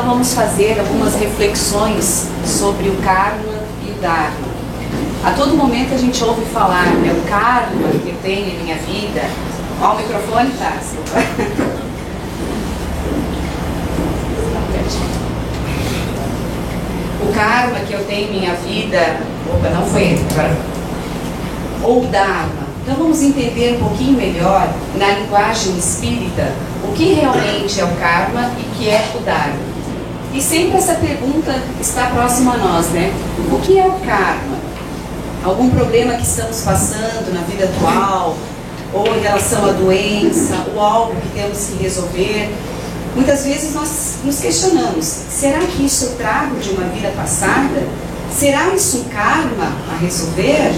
então vamos fazer algumas reflexões sobre o karma e o dharma. A todo momento a gente ouve falar, né, o karma que eu tenho em minha vida. Ó, o microfone tá. O karma que eu tenho em minha vida, opa, não foi ele, agora. Ou o dharma. Então vamos entender um pouquinho melhor, na linguagem espírita, o que realmente é o karma e o que é o dharma. E sempre essa pergunta está próxima a nós, né? O que é o karma? Algum problema que estamos passando na vida atual, ou em relação à doença, ou algo que temos que resolver. Muitas vezes nós nos questionamos, será que isso eu trago de uma vida passada? Será isso um karma a resolver?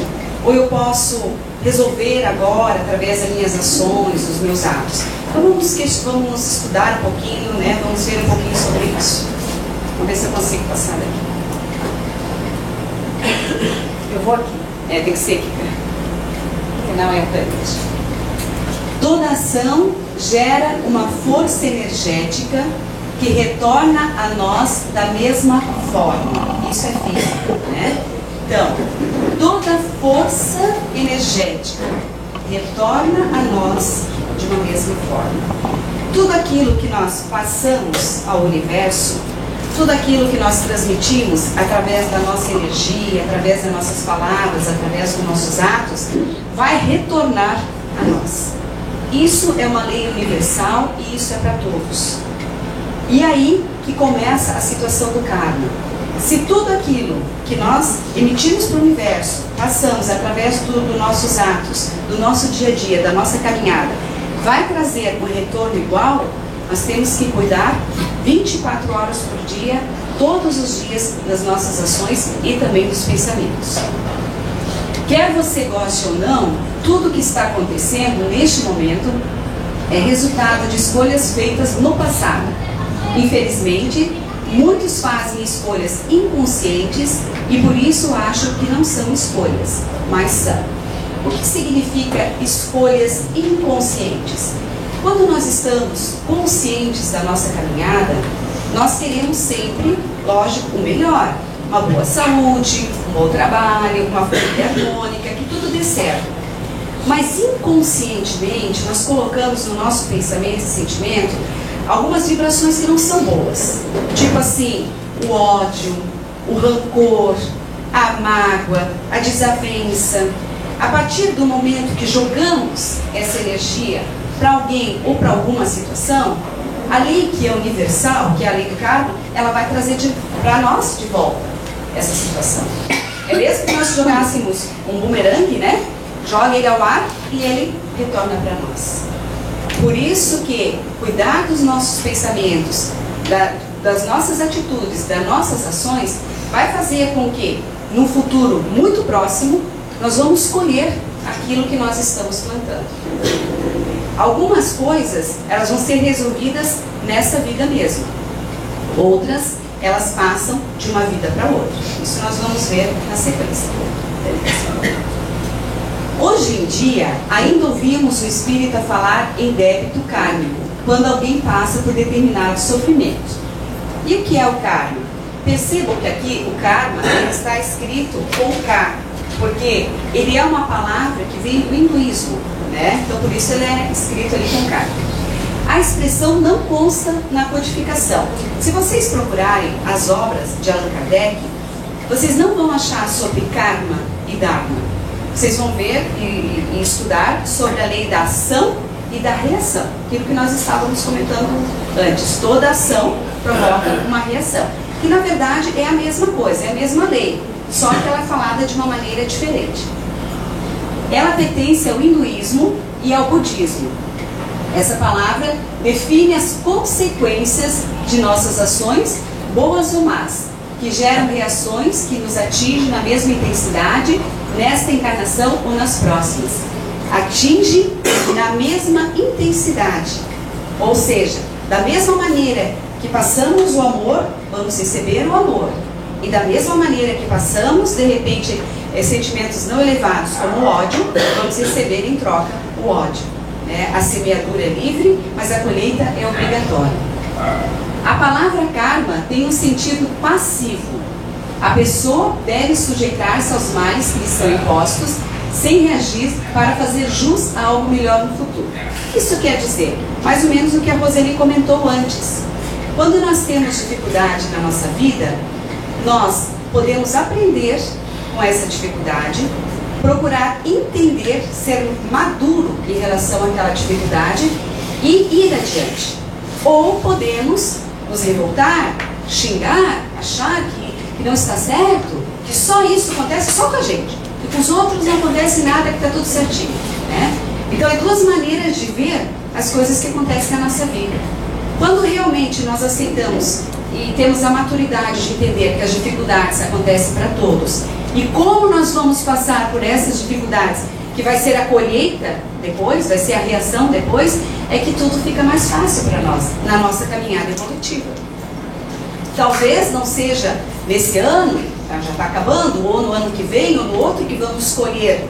Ou eu posso resolver agora através das minhas ações, dos meus atos? Então vamos estudar um pouquinho, né? Vamos ver um pouquinho sobre isso. Vamos ver se eu consigo passar daqui. Eu vou aqui. Tem que ser aqui. Porque não é a parede. Toda ação gera uma força energética que retorna a nós da mesma forma. Isso é física, né? Então, toda força energética retorna a nós de uma mesma forma. Tudo aquilo que nós passamos ao universo, tudo aquilo que nós transmitimos através da nossa energia, através das nossas palavras, através dos nossos atos, vai retornar a nós. Isso é uma lei universal e isso é para todos. E aí que começa a situação do karma. Se tudo aquilo que nós emitimos para o universo, passamos através dos nossos atos, do nosso dia a dia, da nossa caminhada, vai trazer um retorno igual, nós temos que cuidar 24 horas por dia, todos os dias, das nossas ações e também dos pensamentos. Quer você goste ou não, tudo que está acontecendo neste momento é resultado de escolhas feitas no passado. Infelizmente, muitos fazem escolhas inconscientes e por isso acham que não são escolhas, mas são. O que significa escolhas inconscientes? Quando nós estamos conscientes da nossa caminhada, nós queremos sempre, lógico, o melhor. Uma boa saúde, um bom trabalho, uma família harmônica, que tudo dê certo. Mas inconscientemente, nós colocamos no nosso pensamento e sentimento algumas vibrações que não são boas. Tipo assim, o ódio, o rancor, a mágoa, a desavença. A partir do momento que jogamos essa energia para alguém ou para alguma situação, a lei que é universal, que é a lei do karma, ela vai trazer para nós de volta essa situação. É mesmo que nós jogássemos um bumerangue, né? Joga ele ao ar e ele retorna para nós. Por isso que cuidar dos nossos pensamentos, das nossas atitudes, das nossas ações, vai fazer com que, no futuro muito próximo, nós vamos colher aquilo que nós estamos plantando. Algumas coisas, elas vão ser resolvidas nessa vida mesmo. Outras, elas passam de uma vida para outra. Isso nós vamos ver na sequência. Hoje em dia, ainda ouvimos o espírita falar em débito kármico, quando alguém passa por determinado sofrimento. E o que é o karma? Percebam que aqui o karma está escrito com K, porque ele é uma palavra que vem do hinduísmo, né? Então por isso ele é escrito ali com K. A expressão não consta na codificação. Se vocês procurarem as obras de Allan Kardec, vocês não vão achar sobre karma e dharma. Vocês vão ver e estudar sobre a lei da ação e da reação. Aquilo que nós estávamos comentando antes. Toda ação provoca uma reação. Que na verdade é a mesma coisa, é a mesma lei. Só que ela é falada de uma maneira diferente. Ela pertence ao hinduísmo e ao budismo. Essa palavra define as consequências de nossas ações, boas ou más, que geram reações que nos atingem na mesma intensidade, nesta encarnação ou nas próximas. Atinge na mesma intensidade. Ou seja, da mesma maneira que passamos o amor, vamos receber o amor. E da mesma maneira que passamos, de repente, sentimentos não elevados como o ódio, vamos receber em troca o ódio. A semeadura é livre, mas a colheita é obrigatória. A palavra karma tem um sentido passivo. A pessoa deve sujeitar-se aos males que lhe são impostos, sem reagir para fazer jus a algo melhor no futuro. Isso quer dizer, mais ou menos o que a Roseli comentou antes. Quando nós temos dificuldade na nossa vida, nós podemos aprender com essa dificuldade, procurar entender, ser maduro em relação àquela dificuldade e ir adiante. Ou podemos nos revoltar, xingar, achar que não está certo, que só isso acontece só com a gente, que com os outros não acontece nada, que está tudo certinho, né? Então, é duas maneiras de ver as coisas que acontecem na nossa vida. Quando realmente nós aceitamos e temos a maturidade de entender que as dificuldades acontecem para todos, e como nós vamos passar por essas dificuldades, que vai ser a colheita depois, vai ser a reação depois, é que tudo fica mais fácil para nós, na nossa caminhada evolutiva. Talvez não seja nesse ano, já está acabando, ou no ano que vem, ou no outro, que vamos colher,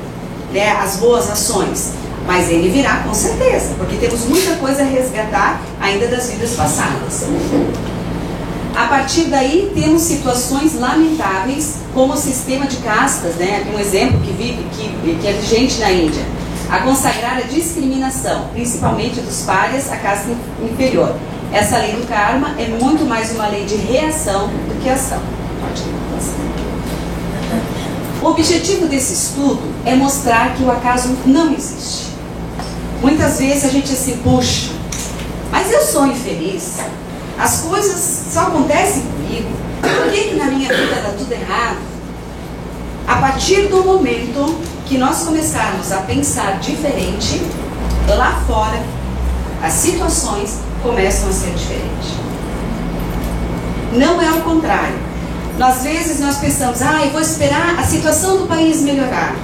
né, as boas ações. Mas ele virá com certeza, porque temos muita coisa a resgatar ainda das vidas passadas. A partir daí, temos situações lamentáveis, como o sistema de castas, né? Aqui um exemplo que é vigente na Índia. A consagrar a discriminação, principalmente dos párias, a casta inferior. Essa lei do karma é muito mais uma lei de reação do que ação. O objetivo desse estudo é mostrar que o acaso não existe. Muitas vezes a gente assim, puxa, mas eu sou infeliz. As coisas só acontecem comigo. Por que na minha vida dá tudo errado? A partir do momento que nós começarmos a pensar diferente, lá fora, as situações começam a ser diferentes. Não é o contrário. Às vezes nós pensamos, eu vou esperar a situação do país melhorar.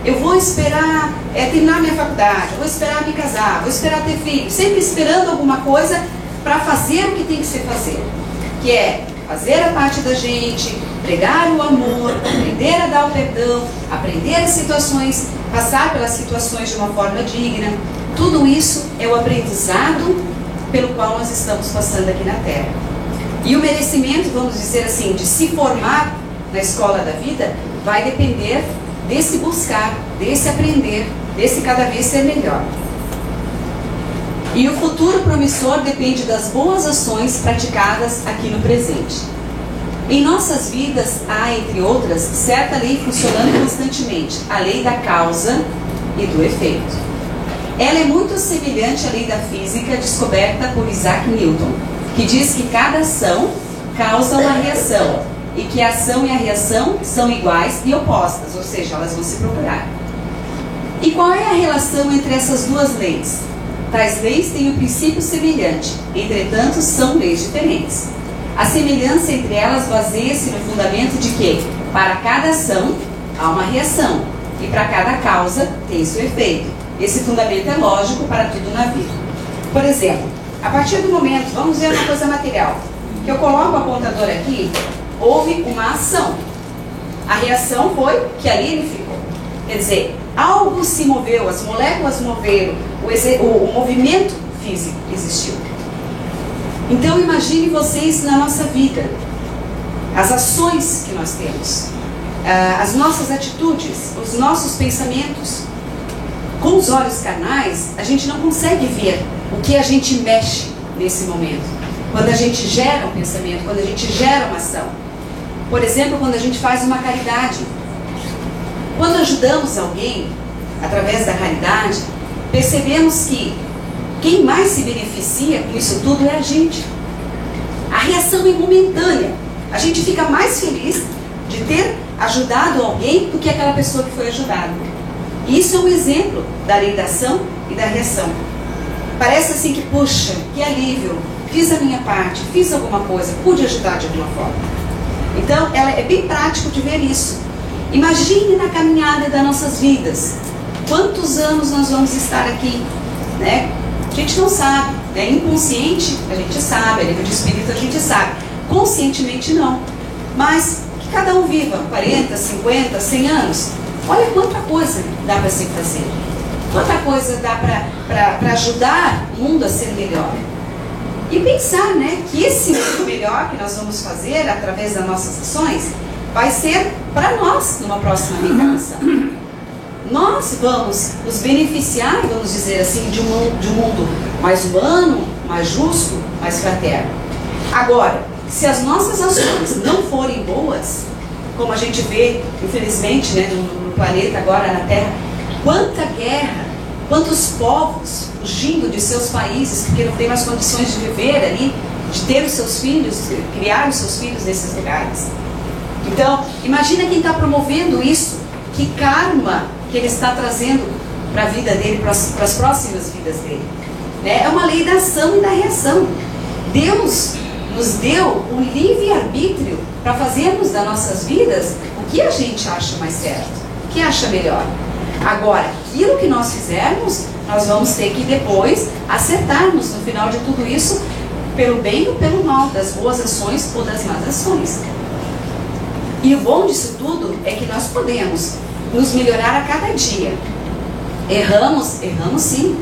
Eu vou esperar terminar minha faculdade, eu vou esperar me casar, vou esperar ter filho. Sempre esperando alguma coisa para fazer o que tem que ser fazer, que é fazer a parte da gente, pregar o amor, aprender a dar o perdão, aprender as situações, passar pelas situações de uma forma digna. Tudo isso é o aprendizado pelo qual nós estamos passando aqui na Terra. E o merecimento, vamos dizer assim, de se formar na escola da vida, vai depender desse buscar, desse aprender, desse cada vez ser melhor. E o futuro promissor depende das boas ações praticadas aqui no presente. Em nossas vidas há, entre outras, certa lei funcionando constantemente, a lei da causa e do efeito. Ela é muito semelhante à lei da física descoberta por Isaac Newton, que diz que cada ação causa uma reação, e que a ação e a reação são iguais e opostas, ou seja, elas vão se procurar. E qual é a relação entre essas duas leis? Tais leis têm um princípio semelhante, entretanto são leis diferentes. A semelhança entre elas baseia-se no fundamento de que, para cada ação, há uma reação, e para cada causa tem seu efeito. Esse fundamento é lógico para tudo na vida. Por exemplo, a partir do momento, vamos ver uma coisa material, que eu coloco o apontador aqui, houve uma ação. A reação foi que ali ele ficou. Quer dizer, algo se moveu, as moléculas moveram, o movimento físico existiu. Então imagine vocês na nossa vida, as ações que nós temos, as nossas atitudes, os nossos pensamentos. Com os olhos carnais, a gente não consegue ver o que a gente mexe nesse momento. Quando a gente gera um pensamento, quando a gente gera uma ação. Por exemplo, quando a gente faz uma caridade. Quando ajudamos alguém, através da caridade, percebemos que quem mais se beneficia com isso tudo é a gente. A reação é momentânea. A gente fica mais feliz de ter ajudado alguém do que aquela pessoa que foi ajudada. E isso é um exemplo da lei da ação e da reação. Parece assim que, puxa, que alívio, fiz a minha parte, fiz alguma coisa, pude ajudar de alguma forma. Então, ela é bem prático de ver isso. Imagine na caminhada das nossas vidas. Quantos anos nós vamos estar aqui, né? A gente não sabe, né? Inconsciente a gente sabe, a nível de espírito a gente sabe. Conscientemente não. Mas que cada um viva 40, 50, 100 anos. Olha quanta coisa dá para se fazer. Quanta coisa dá para ajudar o mundo a ser melhor. E pensar, né, que esse mundo melhor que nós vamos fazer através das nossas ações vai ser para nós numa próxima reencarnação. Nós vamos nos beneficiar, vamos dizer assim, de um mundo mais humano, mais justo, mais fraterno. Agora, se as nossas ações não forem boas, como a gente vê, infelizmente, né, no planeta agora, na Terra, quanta guerra, quantos povos fugindo de seus países, porque não tem mais condições de viver ali, de ter os seus filhos, criar os seus filhos nesses lugares. Então, imagina quem está promovendo isso, que karma que ele está trazendo para a vida dele, para as próximas vidas dele. Né? É uma lei da ação e da reação. Deus nos deu o livre-arbítrio para fazermos das nossas vidas o que a gente acha mais certo, o que acha melhor. Agora, aquilo que nós fizermos, nós vamos ter que depois acertarmos no final de tudo isso, pelo bem ou pelo mal, das boas ações ou das más ações. E o bom disso tudo é que nós podemos nos melhorar a cada dia. Erramos sim.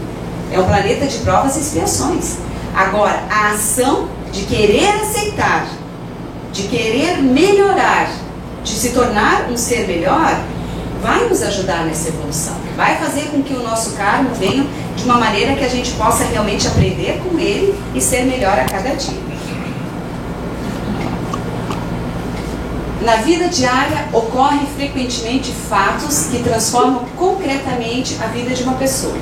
É um planeta de provas e expiações. Agora, a ação de querer aceitar, de querer melhorar, de se tornar um ser melhor, vai nos ajudar nessa evolução. Vai fazer com que o nosso karma venha de uma maneira que a gente possa realmente aprender com ele e ser melhor a cada dia. Na vida diária, ocorrem frequentemente fatos que transformam concretamente a vida de uma pessoa.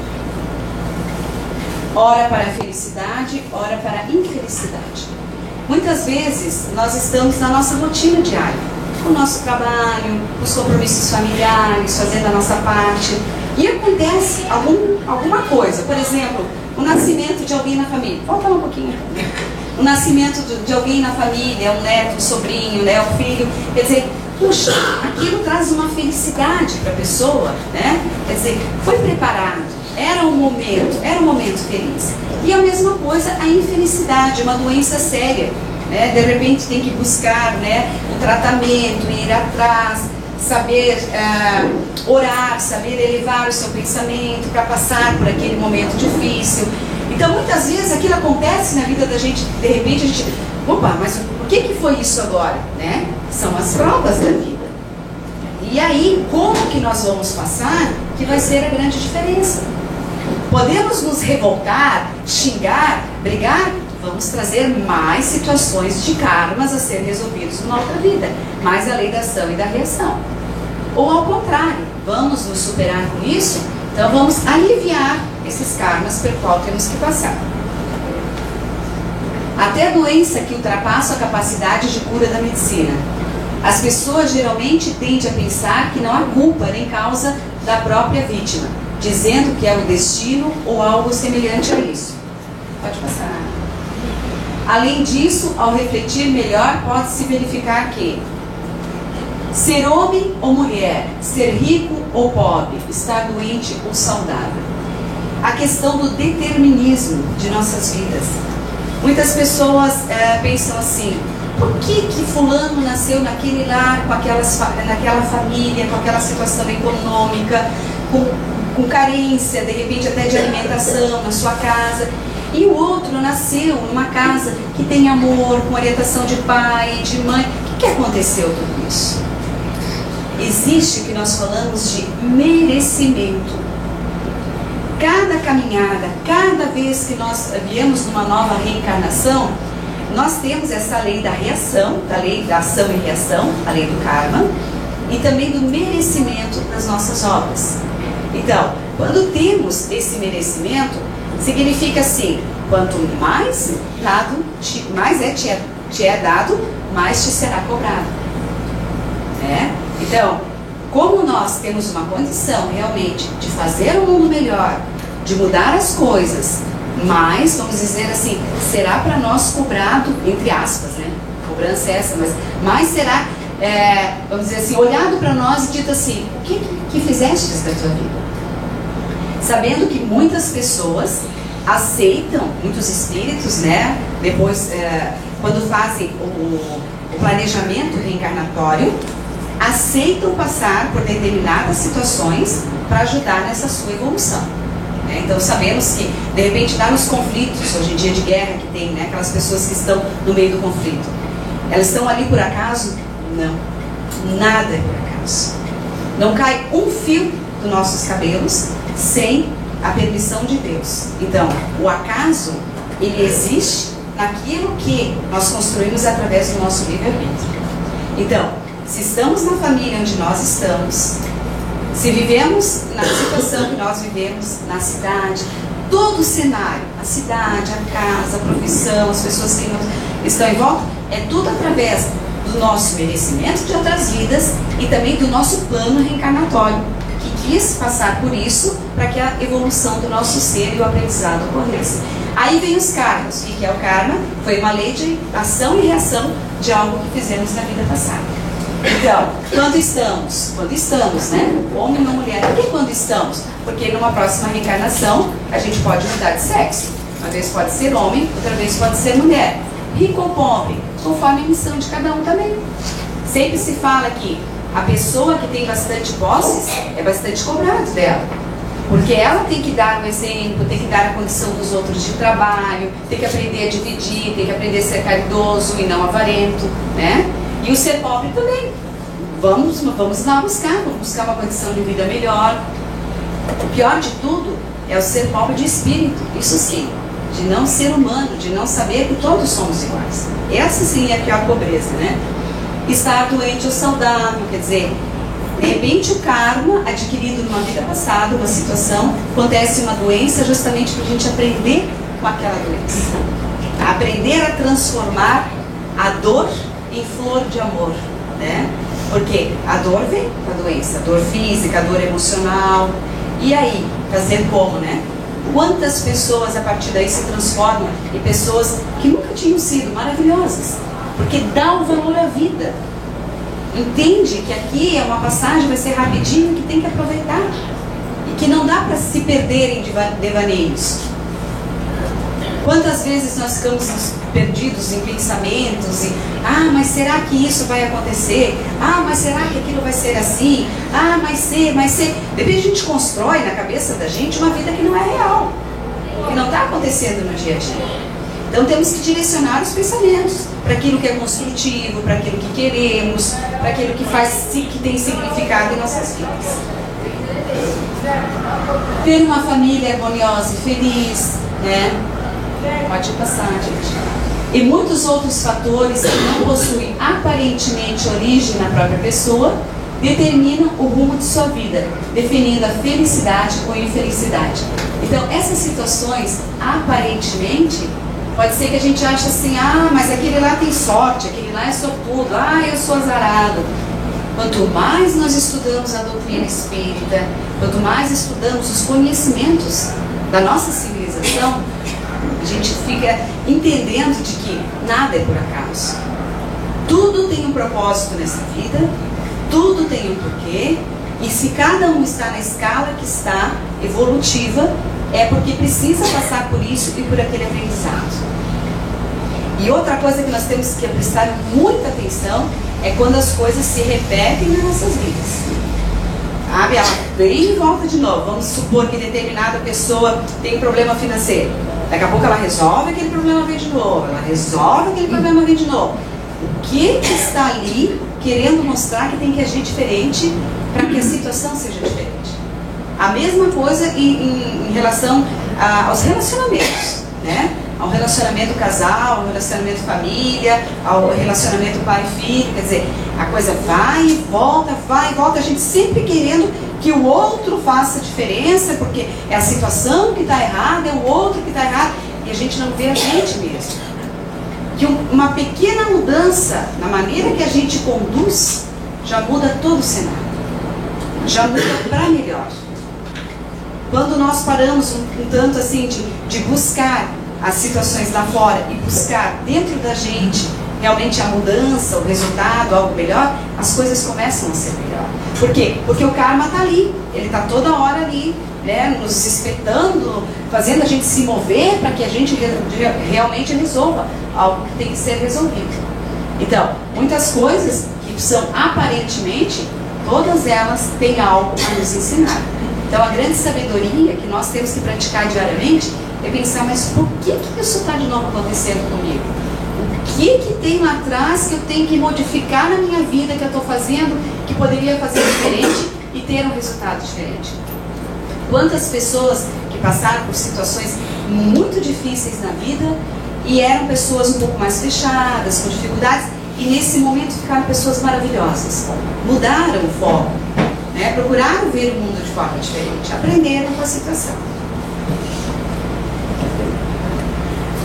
Ora para a felicidade, ora para a infelicidade. Muitas vezes, nós estamos na nossa rotina diária, com o nosso trabalho, os compromissos familiares, fazendo a nossa parte, e acontece alguma coisa, por exemplo, o nascimento de alguém na família. Volta lá um pouquinho. O nascimento de alguém na família, um neto, um sobrinho, né, um filho, quer dizer, puxa, aquilo traz uma felicidade para a pessoa, né? Quer dizer, foi preparado, era um momento feliz. E a mesma coisa a infelicidade, uma doença séria, né? De repente tem que buscar, né, um tratamento, ir atrás, saber orar, saber elevar o seu pensamento para passar por aquele momento difícil. Então, muitas vezes, aquilo acontece na vida da gente, de repente a gente, opa, mas por que foi isso agora? Né? São as provas da vida. E aí, como que nós vamos passar, que vai ser a grande diferença. Podemos nos revoltar, xingar, brigar, vamos trazer mais situações de karmas a serem resolvidos numa outra vida, mais a lei da ação e da reação. Ou ao contrário, vamos nos superar com isso, então vamos aliviar esses karmas pelo qual temos que passar. Até a doença que ultrapassa a capacidade de cura da medicina. As pessoas geralmente tendem a pensar que não há culpa nem causa da própria vítima, dizendo que é o destino ou algo semelhante a isso. Pode passar. Além disso, ao refletir melhor, pode-se verificar que ser homem ou mulher, ser rico ou pobre, estar doente ou saudável. A questão do determinismo de nossas vidas. Muitas pessoas pensam assim, por que fulano nasceu naquele lar, naquela família, com aquela situação econômica, com carência, de repente até de alimentação na sua casa, e o outro nasceu numa casa que tem amor, com orientação de pai, de mãe. O que aconteceu tudo isso? Existe o que nós falamos de merecimento. Cada caminhada, cada vez que nós viemos numa nova reencarnação, nós temos essa lei da reação, da lei da ação e reação, a lei do karma, e também do merecimento das nossas obras. Então, quando temos esse merecimento, significa assim, quanto mais dado, te é dado, mais te será cobrado. Né? Então, como nós temos uma condição realmente de fazer o mundo melhor, de mudar as coisas, mas, vamos dizer assim, será para nós cobrado, entre aspas, né? Cobrança é essa, mas mais será, vamos dizer assim, olhado para nós e dito assim, o que fizeste da tua vida? Sabendo que muitas pessoas aceitam, muitos espíritos, né? Depois, quando fazem o planejamento reencarnatório, aceitam passar por determinadas situações para ajudar nessa sua evolução. né? Então sabemos que, de repente, lá nos conflitos, hoje em dia de guerra que tem, né? Aquelas pessoas que estão no meio do conflito, elas estão ali por acaso? Não, nada é por acaso. Não cai um fio dos nossos cabelos sem a permissão de Deus. Então, o acaso, ele existe naquilo que nós construímos através do nosso livre-arbítrio. Então, se estamos na família onde nós estamos, se vivemos na situação que nós vivemos, na cidade, todo o cenário, a cidade, a casa, a profissão, as pessoas que estão em volta, é tudo através do nosso merecimento de outras vidas e também do nosso plano reencarnatório, que quis passar por isso para que a evolução do nosso ser e o aprendizado ocorresse. Aí vem os karmas. O que é o karma? Foi uma lei de ação e reação de algo que fizemos na vida passada. Então, quando estamos? Quando estamos, né? Homem ou mulher. Por que quando estamos? Porque numa próxima reencarnação a gente pode mudar de sexo. Uma vez pode ser homem, outra vez pode ser mulher. Rico ou pobre, conforme a missão de cada um também. Sempre se fala que a pessoa que tem bastante posses é bastante cobrado dela. Porque ela tem que dar um exemplo, tem que dar a condição dos outros de trabalho, tem que aprender a dividir, tem que aprender a ser caridoso e não avarento, né? E o ser pobre também. Vamos lá buscar, vamos buscar uma condição de vida melhor. O pior de tudo é o ser pobre de espírito, isso sim, de não ser humano, de não saber que todos somos iguais. Essa sim é a pior pobreza, né? Estar doente ou saudável, quer dizer, de repente o karma adquirido numa vida passada, uma situação, acontece uma doença justamente para a gente aprender com aquela doença. Aprender a transformar a dor em flor de amor, né? Porque a dor vem com a doença, a dor física, a dor emocional. E aí, fazer como, né? Quantas pessoas a partir daí se transformam em pessoas que nunca tinham sido maravilhosas? Porque dá o valor à vida. Entende que aqui é uma passagem, vai ser rapidinho, que tem que aproveitar. E que não dá para se perder em devaneios. Quantas vezes nós ficamos perdidos em pensamentos e mas será que isso vai acontecer? Mas será que aquilo vai ser assim? Mas ser. De repente a gente constrói na cabeça da gente uma vida que não é real, que não está acontecendo no dia a dia. Então temos que direcionar os pensamentos para aquilo que é construtivo, para aquilo que queremos, para aquilo que tem significado em nossas vidas. Ter uma família harmoniosa e feliz, né? Pode passar, gente. E muitos outros fatores que não possuem aparentemente origem na própria pessoa determinam o rumo de sua vida, definindo a felicidade ou infelicidade. Então, essas situações, aparentemente, pode ser que a gente ache assim, mas aquele lá tem sorte, aquele lá é sortudo, eu sou azarado. Quanto mais nós estudamos a doutrina espírita, quanto mais estudamos os conhecimentos da nossa civilização, a gente fica entendendo de que nada é por acaso. Tudo tem um propósito nessa vida, tudo tem um porquê, e se cada um está na escala que está, evolutiva, é porque precisa passar por isso e por aquele aprendizado. E outra coisa que nós temos que prestar muita atenção é quando as coisas se repetem nas nossas vidas. Ela vem e volta de novo. Vamos supor que determinada pessoa tem um problema financeiro. Daqui a pouco ela resolve aquele problema, vem de novo. Ela resolve aquele problema, vem de novo. O que está ali querendo mostrar que tem que agir diferente para que a situação seja diferente? A mesma coisa em relação aos relacionamentos, né? Ao relacionamento casal, ao relacionamento família, ao relacionamento pai e filho. Quer dizer, a coisa vai e volta, a gente sempre querendo que o outro faça diferença, porque é a situação que está errada, é o outro que está errado, e a gente não vê a gente mesmo. Que uma pequena mudança na maneira que a gente conduz já muda todo o cenário, já muda para melhor. Quando nós paramos um tanto assim de buscar as situações lá fora e buscar dentro da gente realmente a mudança, o resultado, algo melhor, as coisas começam a ser melhor. Por quê? Porque o karma está ali, ele está toda hora ali, né, nos espetando, fazendo a gente se mover para que a gente realmente resolva algo que tem que ser resolvido. Então, muitas coisas que são aparentemente, todas elas têm algo a nos ensinar. Então a grande sabedoria que nós temos que praticar diariamente é pensar, mas por que isso está de novo acontecendo comigo? O que tem lá atrás que eu tenho que modificar na minha vida, que eu estou fazendo, que poderia fazer diferente e ter um resultado diferente? Quantas pessoas que passaram por situações muito difíceis na vida e eram pessoas um pouco mais fechadas, com dificuldades, e nesse momento ficaram pessoas maravilhosas, mudaram o foco, né? Procuraram ver o mundo de forma diferente, aprenderam com a situação.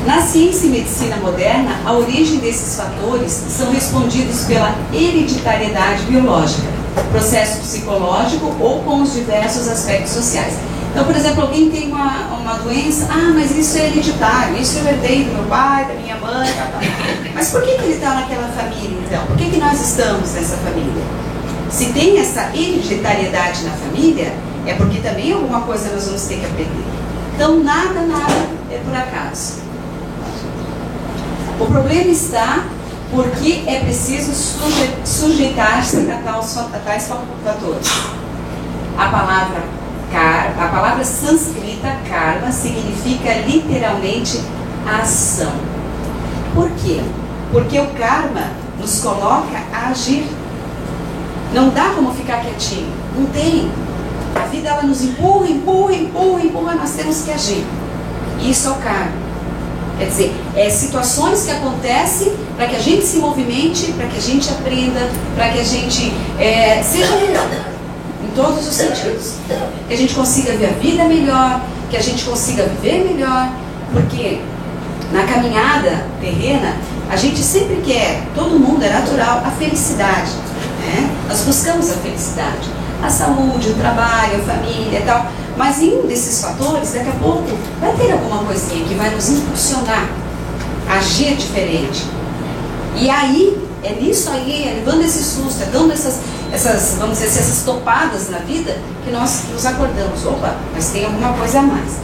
Na ciência e medicina moderna, a origem desses fatores são respondidos pela hereditariedade biológica, processo psicológico ou com os diversos aspectos sociais. Então, por exemplo, alguém tem uma doença, mas isso é hereditário, isso eu herdei do meu pai, da minha mãe, mas por que ele está naquela família então? Por que nós estamos nessa família? Se tem essa hereditariedade na família, é porque também alguma coisa nós vamos ter que aprender. Então, nada é por acaso. O problema está porque é preciso sujeitar-se a tais fatores. A palavra sânscrita, karma, significa literalmente ação. Por quê? Porque o karma nos coloca a agir. Não dá como ficar quietinho. Não tem. A vida ela nos empurra, nós temos que agir. Isso é o karma. Quer dizer, situações que acontecem para que a gente se movimente, para que a gente aprenda, para que a gente seja melhor, em todos os sentidos. Que a gente consiga ver a vida melhor, que a gente consiga viver melhor, porque na caminhada terrena, a gente sempre quer, todo mundo é natural, a felicidade, né? Nós buscamos a felicidade, a saúde, o trabalho, a família e tal. Mas em um desses fatores, daqui a pouco, vai ter alguma coisinha que vai nos impulsionar a agir diferente. E aí, é nisso aí, é levando esse susto, é dando essas, vamos dizer, essas topadas na vida, que nós nos acordamos. Opa, mas tem alguma coisa a mais.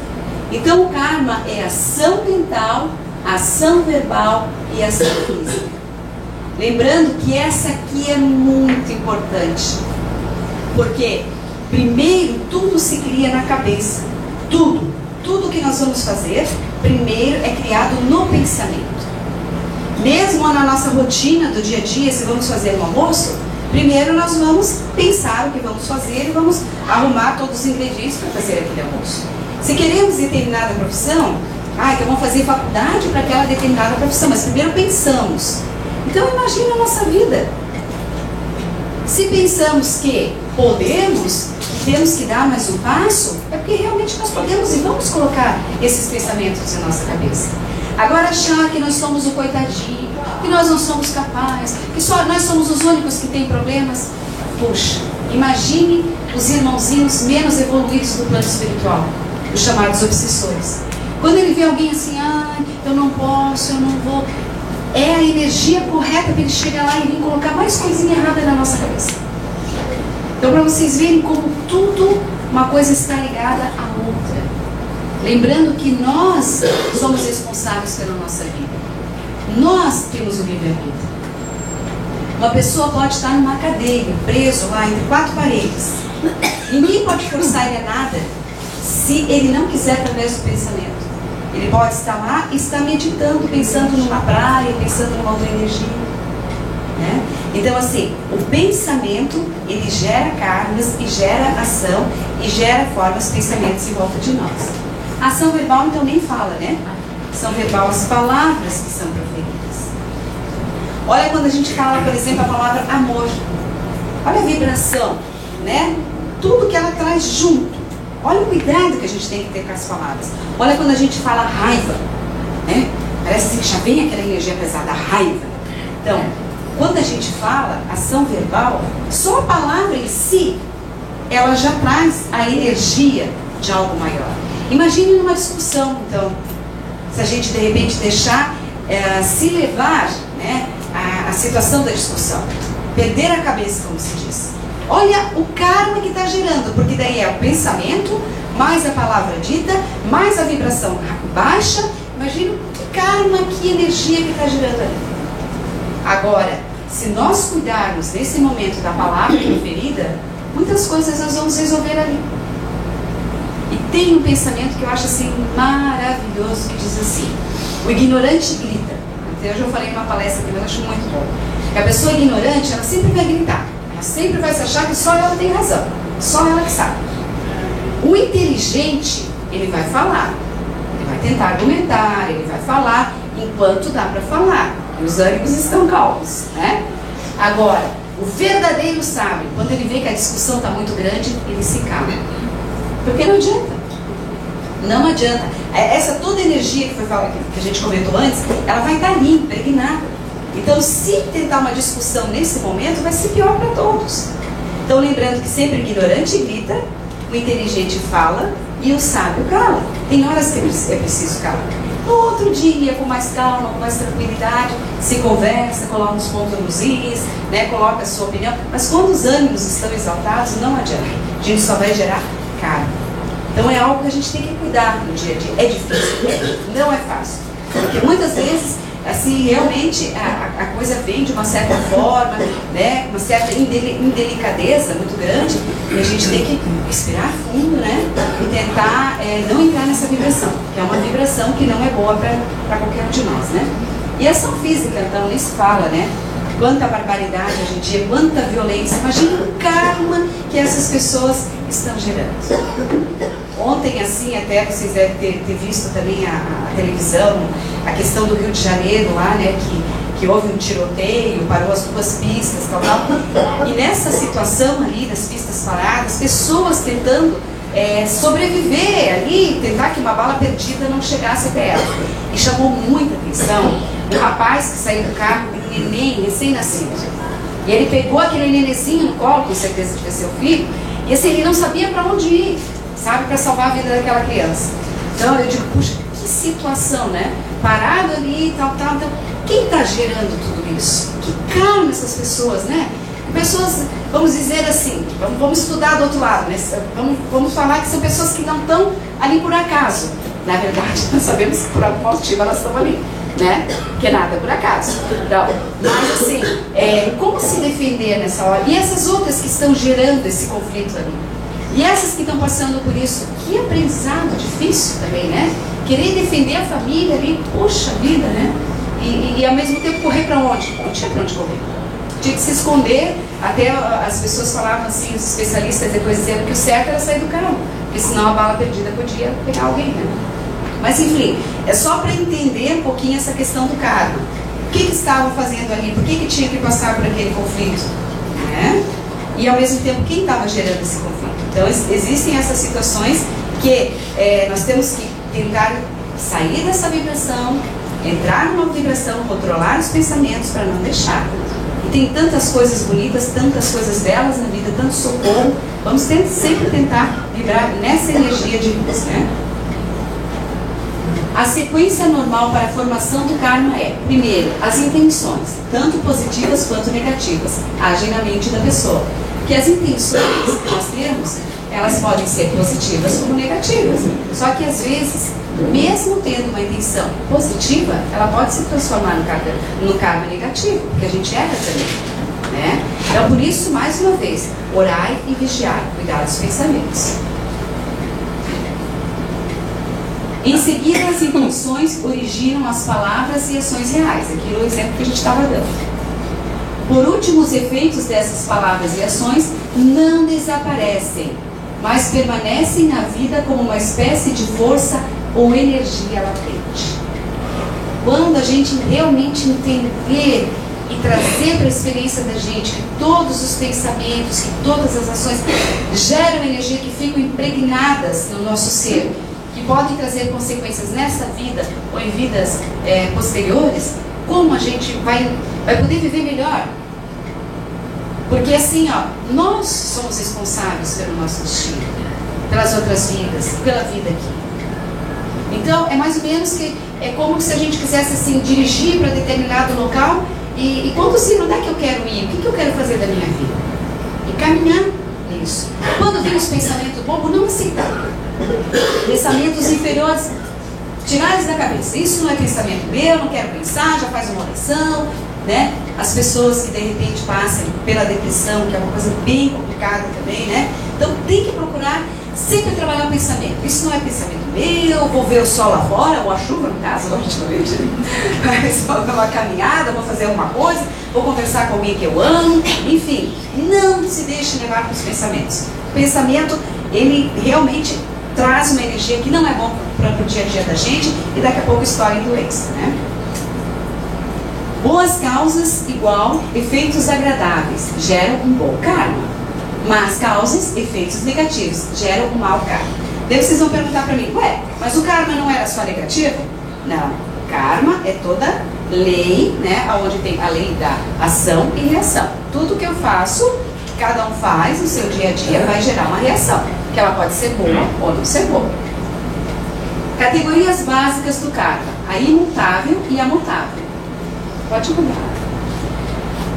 Então o karma é ação mental, ação verbal e ação física. Lembrando que essa aqui é muito importante. Porque primeiro, tudo se cria na cabeça. Tudo que nós vamos fazer, primeiro é criado no pensamento. Mesmo na nossa rotina do dia a dia, se vamos fazer um almoço, primeiro nós vamos pensar o que vamos fazer e vamos arrumar todos os ingredientes para fazer aquele almoço. Se queremos determinada profissão, então vamos fazer faculdade para aquela determinada profissão, mas primeiro pensamos. Então imagina a nossa vida. Se pensamos que podemos, temos que dar mais um passo, é porque realmente nós podemos e vamos colocar esses pensamentos em nossa cabeça. Agora achar que nós somos o coitadinho, que nós não somos capazes, que só nós somos os únicos que têm problemas. Puxa, imagine os irmãozinhos menos evoluídos do plano espiritual, os chamados obsessores. Quando ele vê alguém assim, eu não posso, eu não vou, é a energia correta para ele chegar lá e vir colocar mais coisinha errada na nossa cabeça. Então, para vocês verem como tudo, uma coisa está ligada à outra. Lembrando que nós somos responsáveis pela nossa vida. Nós temos o livre-arbítrio. Uma pessoa pode estar numa cadeia, preso lá entre quatro paredes. Ninguém pode forçar ele a nada se ele não quiser através do pensamento. Ele pode estar lá e estar meditando, pensando numa praia, pensando numa outra energia. Né? Então, assim, o pensamento, ele gera karmas e gera ação e gera formas, pensamentos em volta de nós. A ação verbal, então, nem fala, né? Ação verbal, as palavras que são proferidas. Olha quando a gente fala, por exemplo, a palavra amor. Olha a vibração, né? Tudo que ela traz junto. Olha o cuidado que a gente tem que ter com as palavras. Olha quando a gente fala raiva, né? Parece assim que já vem aquela energia pesada, a raiva. Então, quando a gente fala ação verbal, só a palavra em si, ela já traz a energia de algo maior. Imagine numa discussão, então, se a gente de repente deixar se levar, né, a situação da discussão, perder a cabeça, como se diz. Olha o karma que está gerando, porque daí é o pensamento, mais a palavra dita, mais a vibração baixa. Imagina que karma, que energia que está gerando ali. Agora, se nós cuidarmos nesse momento da palavra proferida, muitas coisas nós vamos resolver ali. tem um pensamento que eu acho assim maravilhoso, que diz assim: o ignorante grita. Até hoje eu falei numa palestra que eu acho muito bom. Que a pessoa ignorante, ela sempre vai gritar, ela sempre vai se achar que só ela tem razão, só ela que sabe. O inteligente, ele vai falar, ele vai tentar argumentar, ele vai falar enquanto dá para falar, e os ânimos estão calmos, né? Agora, o verdadeiro sábio, quando ele vê que a discussão está muito grande, ele se cala, porque não adianta. Não adianta. Essa toda energia que foi falada, que a gente comentou antes, ela vai estar ali, impregnada. Então, se tentar uma discussão nesse momento, vai ser pior para todos. Então, lembrando que sempre o ignorante grita, o inteligente fala e o sábio cala. Tem horas que é preciso calar. No outro dia, com mais calma, com mais tranquilidade, se conversa, coloca os pontos nos is, né, coloca a sua opinião. Mas quando os ânimos estão exaltados, não adianta. A gente só vai gerar karma. Então é algo que a gente tem que cuidar no dia a dia. É difícil, não é fácil. Porque muitas vezes, assim, realmente a coisa vem de uma certa forma, né, uma certa indelicadeza muito grande, e a gente tem que respirar fundo, né, e tentar não entrar nessa vibração, que é uma vibração que não é boa para qualquer um de nós, né. E a ação física, então, nem se fala, né, quanta barbaridade hoje em dia, quanta violência. Imagina o karma que essas pessoas estão gerando. Ontem, assim, até vocês devem ter visto também a televisão, a questão do Rio de Janeiro lá, né, que houve um tiroteio, parou as 2 pistas, tal. E nessa situação ali, das pistas paradas, pessoas tentando sobreviver ali, tentar que uma bala perdida não chegasse até ela. E chamou muita atenção o rapaz que saiu do carro, um neném recém-nascido. E ele pegou aquele nenenzinho no colo, com certeza de ser o filho, e assim, ele não sabia para onde ir, sabe, para salvar a vida daquela criança. Então eu digo, puxa, que situação, né? Parado ali, tal. Então, quem está gerando tudo isso? Que karma essas pessoas, né? Pessoas, vamos dizer assim, vamos estudar do outro lado, né? Vamos falar que são pessoas que não estão ali por acaso. Na verdade, nós sabemos que por algum motivo elas estão ali, né? Que nada é por acaso. Então, mas assim, como se defender nessa hora? E essas outras que estão gerando esse conflito ali? E essas que estão passando por isso, que aprendizado difícil também, né? Querer defender a família ali, poxa vida, né? E ao mesmo tempo correr para onde? Não tinha para onde correr. Tinha que se esconder. Até as pessoas falavam assim, os especialistas depois dizendo que o certo era sair do carro, porque senão a bala perdida podia pegar alguém, né? Mas enfim, é só para entender um pouquinho essa questão do karma. O que estavam fazendo ali? Por que tinha que passar por aquele conflito? Né? E ao mesmo tempo, quem estava gerando esse conflito? Então existem essas situações que nós temos que tentar sair dessa vibração, entrar numa vibração, controlar os pensamentos para não deixar. E tem tantas coisas bonitas, tantas coisas belas na vida, tanto socorro. Vamos sempre tentar vibrar nessa energia de luz, né? A sequência normal para a formação do karma é, primeiro, as intenções, tanto positivas quanto negativas, agem na mente da pessoa. Porque as intenções que nós temos, elas podem ser positivas como negativas. Só que às vezes, mesmo tendo uma intenção positiva, ela pode se transformar no karma negativo, porque a gente erra também, né? Então, por isso, mais uma vez, orai e vigiai, cuidar dos pensamentos. Em seguida, as intenções originam as palavras e ações reais. Aqui é o exemplo que a gente estava dando. Por último, os efeitos dessas palavras e ações não desaparecem, mas permanecem na vida como uma espécie de força ou energia latente. Quando a gente realmente entender e trazer para a experiência da gente que todos os pensamentos, que todas as ações geram energia que ficam impregnadas no nosso ser, que podem trazer consequências nessa vida ou em vidas posteriores, como a gente vai poder viver melhor? Porque assim, ó, nós somos responsáveis pelo nosso destino, pelas outras vidas, pela vida aqui. Então, é mais ou menos que é como se a gente quisesse assim, dirigir para determinado local e conduzir onde é que eu quero ir, o que eu quero fazer da minha vida. E caminhar nisso. Quando vem os pensamentos bobos, não aceitar. Pensamentos inferiores, tirar eles da cabeça. Isso não é pensamento meu, não quero pensar, já faz uma oração, né? As pessoas que de repente passam pela depressão, que é uma coisa bem complicada também, né? Então tem que procurar Sempre trabalhar o pensamento. Isso não é pensamento meu, vou ver o sol lá fora, ou a chuva no caso, logicamente. Vou dar uma caminhada, vou fazer alguma coisa, vou conversar com alguém que eu amo. Enfim, não se deixe levar pelos pensamentos. O pensamento, ele realmente traz uma energia que não é bom para o dia a dia da gente e daqui a pouco estoura em doença, né? Boas causas igual efeitos agradáveis geram um bom karma. Más causas, efeitos negativos, geram um mau karma. Daí vocês vão perguntar para mim, ué, mas o karma não era só negativo? Não, karma é toda lei, né, onde tem a lei da ação e reação. Tudo que eu faço, que cada um faz no seu dia a dia, vai gerar uma reação, que ela pode ser boa ou não ser boa. Categorias básicas do karma, a imutável e a mutável. Pode mudar.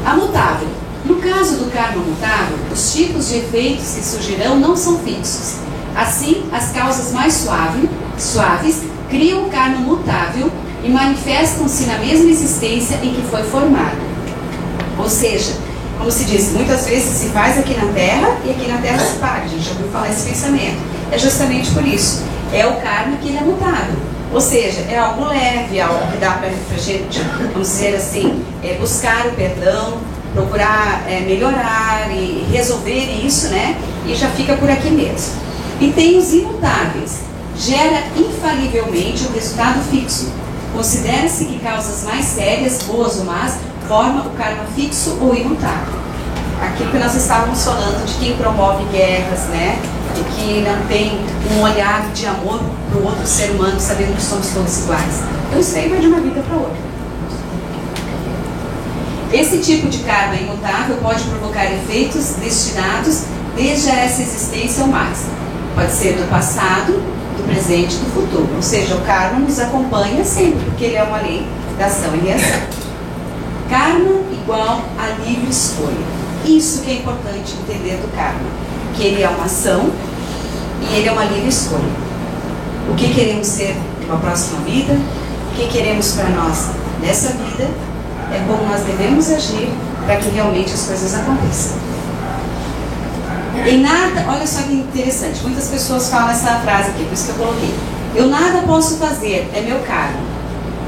A mutável. No caso do karma mutável, os tipos de efeitos que surgirão não são fixos. Assim, as causas mais suaves criam o karma mutável e manifestam-se na mesma existência em que foi formado. Ou seja, como se diz, muitas vezes se faz aqui na Terra e aqui na Terra se paga. A gente já ouviu falar esse pensamento. É justamente por isso. É o karma que ele é mutável. Ou seja, é algo leve, algo que dá para a gente, vamos dizer assim, buscar o perdão, procurar melhorar e resolver isso, né? E já fica por aqui mesmo. E tem os imutáveis. Gera infalivelmente o resultado fixo. Considera-se que causas mais sérias, boas ou más, formam o karma fixo ou imutável. Aquilo que nós estávamos falando de quem promove guerras, né? De que não tem um olhar de amor para o outro ser humano, sabendo que somos todos iguais. Então isso aí vai de uma vida para outra. Esse tipo de karma imutável pode provocar efeitos destinados desde essa existência ou mais. Pode ser do passado, do presente e do futuro. Ou seja, o karma nos acompanha sempre, porque ele é uma lei da ação e reação. Karma igual a livre escolha. Isso que é importante entender do karma. Que ele é uma ação e ele é uma livre escolha. O que queremos ser na próxima vida, o que queremos para nós nessa vida, é como nós devemos agir para que realmente as coisas aconteçam. Em nada, olha só que interessante, muitas pessoas falam essa frase aqui, por isso que eu coloquei. Eu nada posso fazer, é meu karma.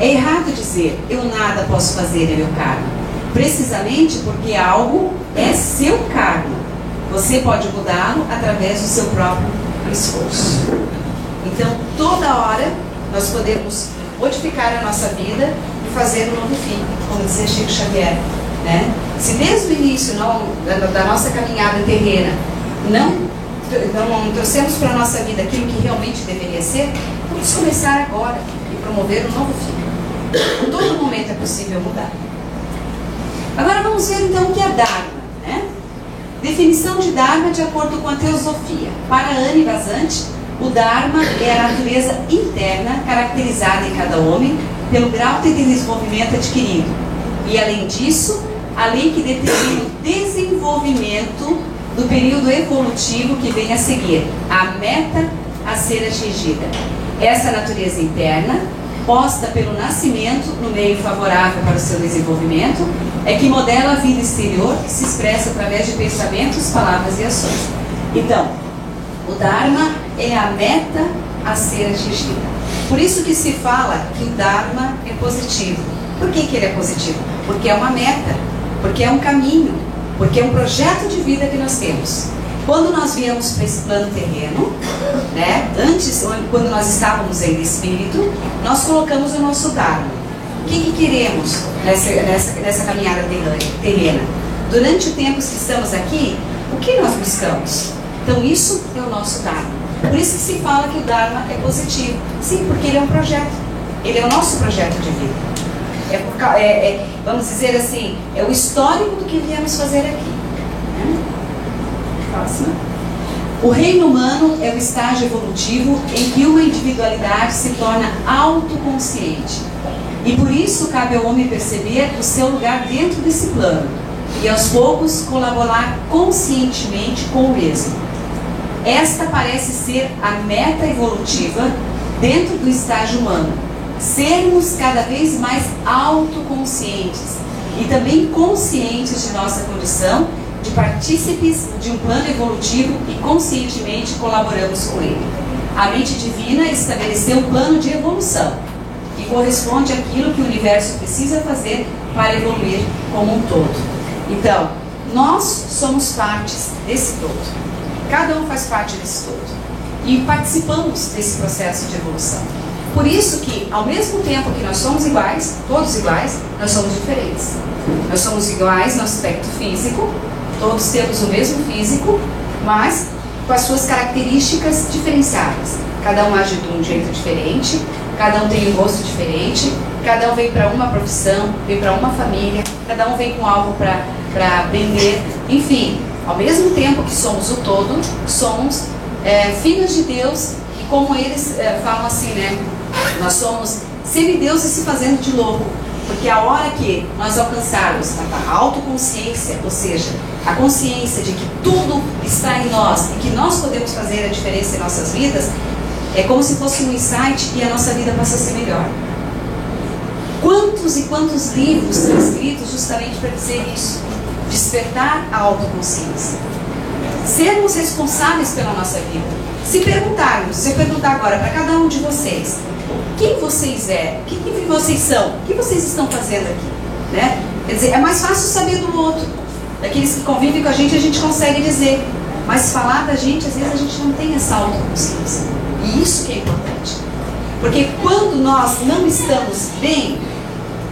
É errado dizer, eu nada posso fazer, é meu karma. Precisamente porque algo é seu karma. Você pode mudá-lo através do seu próprio esforço. Então, toda hora, nós podemos modificar a nossa vida e fazer um novo fim, como dizia Chico Xavier, né? Se desde o início da nossa caminhada terrena não trouxemos para a nossa vida aquilo que realmente deveria ser, vamos começar agora e promover um novo fim. Em todo momento é possível mudar. Agora vamos ver então o que é Dharma, né? Definição de Dharma de acordo com a teosofia. Para Anne Basant, o Dharma é a natureza interna caracterizada em cada homem pelo grau de desenvolvimento adquirido. E além disso, a lei que determina o desenvolvimento do período evolutivo que vem a seguir, a meta a ser atingida. Essa natureza interna, posta pelo nascimento no meio favorável para o seu desenvolvimento, é que modela a vida exterior que se expressa através de pensamentos, palavras e ações. Então, o Dharma é a meta a ser atingida. Por isso que se fala que o Dharma é positivo. Por que ele é positivo? Porque é uma meta, porque é um caminho, porque é um projeto de vida que nós temos. Quando nós viemos para esse plano terreno, né, antes, quando nós estávamos em espírito, nós colocamos o nosso Dharma. O que queremos nessa caminhada terrena? Durante o tempo que estamos aqui, o que nós buscamos? Então isso é o nosso Dharma. Por isso que se fala que o Dharma é positivo. Sim, porque ele é um projeto. Ele é o nosso projeto de vida. Vamos dizer assim, é o histórico do que viemos fazer aqui. Né? Próxima. O reino humano é o estágio evolutivo em que uma individualidade se torna autoconsciente. E por isso cabe ao homem perceber o seu lugar dentro desse plano e aos poucos colaborar conscientemente com o mesmo. Esta parece ser a meta evolutiva dentro do estágio humano. Sermos cada vez mais autoconscientes e também conscientes de nossa condição de partícipes de um plano evolutivo e conscientemente colaboramos com ele. A mente divina estabeleceu um plano de evolução, que corresponde àquilo que o universo precisa fazer para evoluir como um todo. Então, nós somos partes desse todo. Cada um faz parte desse todo. E participamos desse processo de evolução. Por isso que, ao mesmo tempo que nós somos iguais, todos iguais, nós somos diferentes. Nós somos iguais no aspecto físico, todos temos o mesmo físico, mas com as suas características diferenciadas. Cada um age de um jeito diferente, cada um tem um gosto diferente, cada um vem para uma profissão, vem para uma família, cada um vem com algo para aprender. Enfim, ao mesmo tempo que somos o todo, somos filhos de Deus, e como eles falam assim, né? Nós somos semideuses se fazendo de louco, porque a hora que nós alcançarmos a autoconsciência, ou seja, a consciência de que tudo está em nós e que nós podemos fazer a diferença em nossas vidas, é como se fosse um insight e a nossa vida passa a ser melhor. Quantos e quantos livros são escritos justamente para dizer isso? Despertar a autoconsciência. Sermos responsáveis pela nossa vida. Se eu perguntar agora para cada um de vocês, quem vocês quem vocês são, o que vocês estão fazendo aqui, né? Quer dizer, é mais fácil saber do outro. Daqueles que convivem com a gente consegue dizer. Mas falar da gente, às vezes a gente não tem essa autoconsciência. E isso que é importante. Porque quando nós não estamos bem,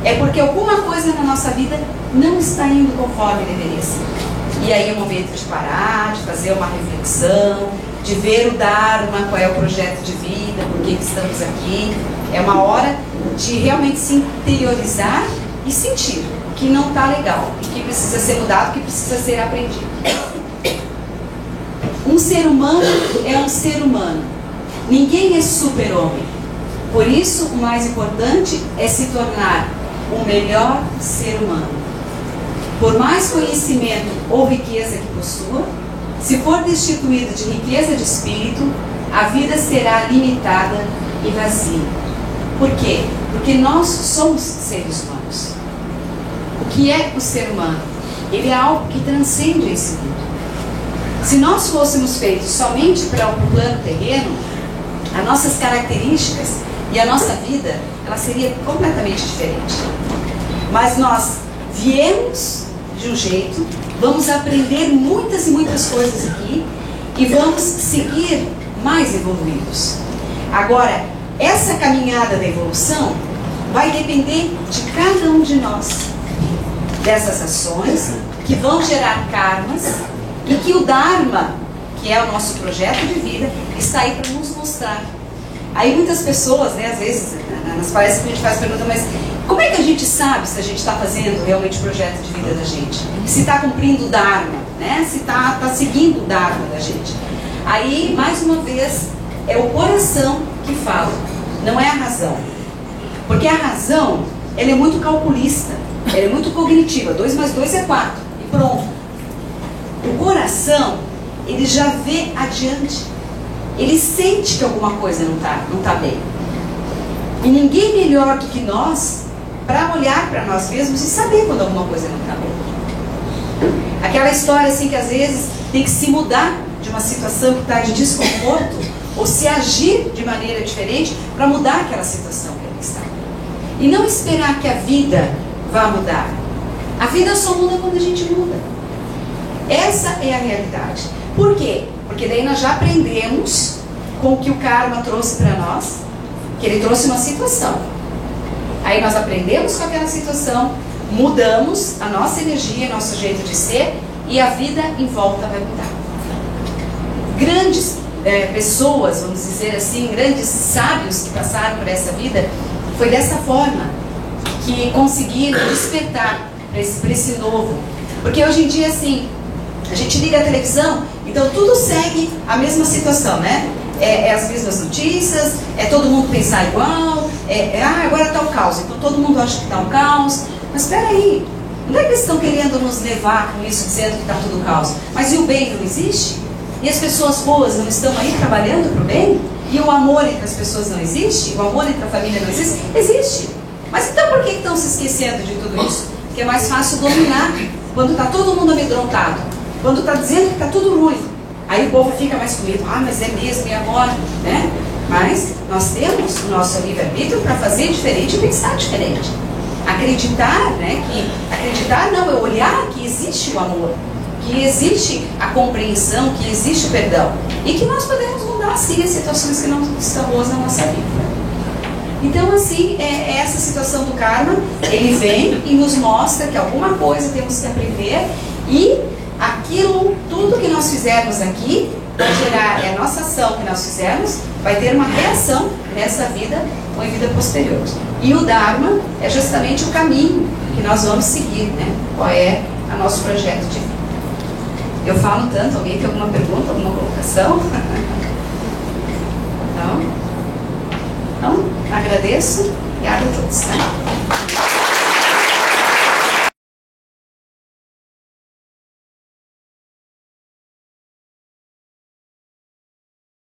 é porque alguma coisa na nossa vida não está indo conforme deveria ser. E aí é o momento de parar, de fazer uma reflexão, de ver o Dharma, qual é o projeto de vida, por que estamos aqui. É uma hora de realmente se interiorizar e sentir que não está legal, que precisa ser mudado, que precisa ser aprendido. Um ser humano é um ser humano. Ninguém é super-homem. Por isso, o mais importante é se tornar o melhor ser humano. Por mais conhecimento ou riqueza que possua, se for destituído de riqueza de espírito, a vida será limitada e vazia. Por quê? Porque nós somos seres humanos. O que é o ser humano? Ele é algo que transcende esse mundo. Se nós fôssemos feitos somente para o plano terreno, as nossas características e a nossa vida, ela seria completamente diferente. Mas nós viemos de um jeito, vamos aprender muitas e muitas coisas aqui e vamos seguir mais evoluídos. Agora, essa caminhada da evolução vai depender de cada um de nós, dessas ações que vão gerar karmas e que o Dharma, que é o nosso projeto de vida, está aí para nos mostrar. Aí muitas pessoas, né, às vezes, nas palestras que a gente faz pergunta, mas como é que a gente sabe se a gente está fazendo realmente o projeto de vida da gente? Se está cumprindo o Dharma, né? Se está seguindo o Dharma da gente. Aí, mais uma vez, é o coração que fala, não é a razão. Porque a razão, ela é muito calculista, ela é muito cognitiva. 2 mais 2 é 4, e pronto. O coração, ele já vê adiante. Ele sente que alguma coisa não tá bem. E ninguém melhor do que nós para olhar para nós mesmos e saber quando alguma coisa não está bem. Aquela história assim que às vezes tem que se mudar de uma situação que está de desconforto ou se agir de maneira diferente para mudar aquela situação que ela está. E não esperar que a vida vá mudar. A vida só muda quando a gente muda. Essa é a realidade. Por quê? Porque daí nós já aprendemos com o que o karma trouxe para nós, que ele trouxe uma situação. Aí nós aprendemos com aquela situação, mudamos a nossa energia, nosso jeito de ser, e a vida em volta vai mudar. Grandes pessoas, vamos dizer assim, grandes sábios que passaram por essa vida, foi dessa forma que conseguiram despertar para esse novo. Porque hoje em dia, assim, a gente liga a televisão, então tudo segue a mesma situação, né? As mesmas notícias, todo mundo pensar igual, agora está o caos, então todo mundo acha que está um caos. Mas espera aí, não é que eles estão querendo nos levar com isso, dizendo que está tudo caos, mas e o bem não existe? E as pessoas boas não estão aí trabalhando para o bem? E o amor entre as pessoas não existe? O amor entre a família não existe? Existe. Mas então por que estão se esquecendo de tudo isso? Porque é mais fácil dominar quando está todo mundo amedrontado. Quando está dizendo que está tudo ruim, aí o povo fica mais com medo. Ah, mas é mesmo, e agora? Né? Mas nós temos o nosso livre-arbítrio para fazer diferente e pensar diferente. Acreditar, né? Acreditar não, é olhar que existe o amor, que existe a compreensão, que existe o perdão. E que nós podemos mudar, sim, as situações que não estão boas na nossa vida. Então, assim, essa situação do karma, ele vem e nos mostra que alguma coisa temos que aprender, e aquilo, tudo que nós fizermos aqui, vai gerar, a nossa ação que nós fizermos, vai ter uma reação nessa vida ou em vida posterior. E o Dharma é justamente o caminho que nós vamos seguir, né? Qual é o nosso projeto de vida. Eu falo tanto, alguém tem alguma pergunta, alguma colocação? Não? Então, agradeço. Obrigada a todos. Né?